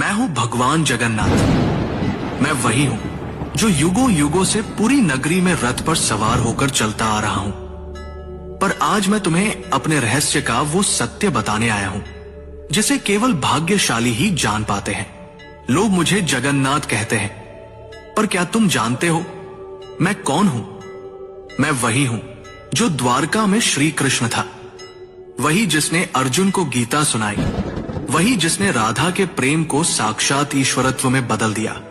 मैं हूं भगवान जगन्नाथ। मैं वही हूं जो युगों युगों से पूरी नगरी में रथ पर सवार होकर चलता आ रहा हूं। पर आज मैं तुम्हें अपने रहस्य का वो सत्य बताने आया हूं जिसे केवल भाग्यशाली ही जान पाते हैं। लोग मुझे जगन्नाथ कहते हैं, पर क्या तुम जानते हो मैं कौन हूं? मैं वही हूं जो द्वारका में श्री कृष्ण था, वही जिसने अर्जुन को गीता सुनाई, वही जिसने राधा के प्रेम को साक्षात ईश्वरत्व में बदल दिया,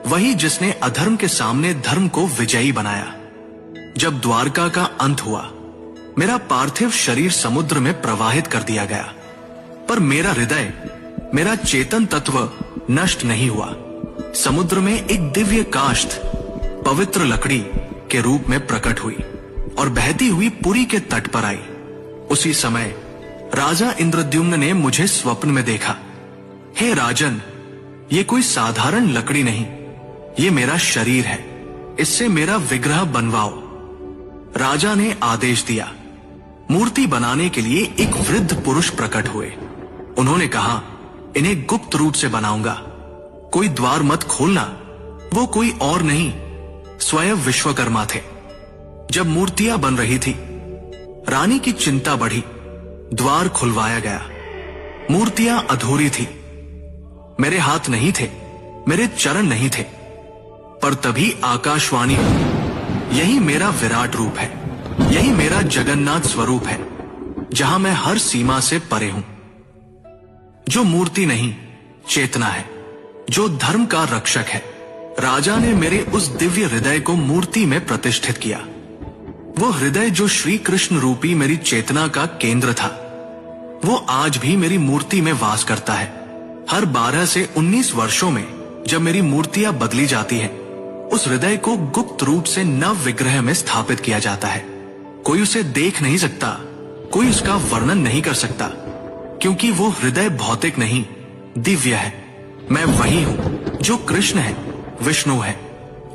वही जिसने अधर्म के सामने धर्म को विजयी बनाया। जब द्वारका का अंत हुआ, मेरा पार्थिव शरीर समुद्र में प्रवाहित कर दिया गया, पर मेरा हृदय, मेरा चेतन तत्व नष्ट नहीं हुआ। समुद्र में एक दिव्य काष्ठ पवित्र लकड़ी के रूप में प्रकट हुई और बहती हुई पुरी के तट पर आई। उसी समय राजा इंद्रद्युम्न ने मुझे स्वप्न में देखा। हे राजन, ये कोई साधारण लकड़ी नहीं, ये मेरा शरीर है, इससे मेरा विग्रह बनवाओ। राजा ने आदेश दिया। मूर्ति बनाने के लिए एक वृद्ध पुरुष प्रकट हुए। उन्होंने कहा, इन्हें गुप्त रूप से बनाऊंगा, कोई द्वार मत खोलना। वो कोई और नहीं, स्वयं विश्वकर्मा थे। जब मूर्तियां बन रही थी, रानी की चिंता बढ़ी। द्वार खुलवाया गया। मूर्तियां अधूरी थी। मेरे हाथ नहीं थे, मेरे चरण नहीं थे, पर तभी आकाशवाणी हुई, यही मेरा विराट रूप है, यही मेरा जगन्नाथ स्वरूप है, जहां मैं हर सीमा से परे हूं। जो मूर्ति नहीं, चेतना है, जो धर्म का रक्षक है। राजा ने मेरे उस दिव्य हृदय को मूर्ति में प्रतिष्ठित किया। वो हृदय जो श्री कृष्ण रूपी मेरी चेतना का केंद्र था, वो आज भी मेरी मूर्ति में वास करता है। हर 12 से 19 वर्षों में जब मेरी मूर्तियां बदली जाती हैं, उस हृदय को गुप्त रूप से नव विग्रह में स्थापित किया जाता है। कोई उसे देख नहीं सकता, कोई उसका वर्णन नहीं कर सकता, क्योंकि वो हृदय भौतिक नहीं, दिव्य है। मैं वही हूं जो कृष्ण है, विष्णु है,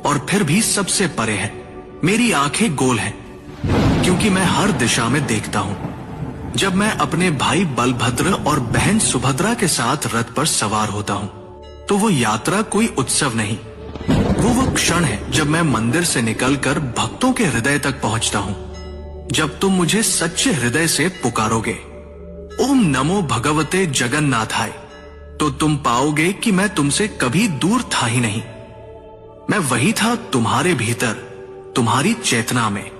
और फिर भी सबसे परे है। मेरी आंखें गोल हैं, क्योंकि मैं हर दिशा में देखता हूं। जब मैं अपने भाई बलभद्र और बहन सुभद्रा के साथ रथ पर सवार होता हूं, तो वो यात्रा कोई उत्सव नहीं, वो क्षण है जब मैं मंदिर से निकलकर भक्तों के हृदय तक पहुंचता हूं। जब तुम मुझे सच्चे हृदय से पुकारोगे, ओम नमो भगवते जगन्नाथाय, तो तुम पाओगे कि मैं तुमसे कभी दूर था ही नहीं। मैं वही था तुम्हारे भीतर, तुम्हारी चेतना में।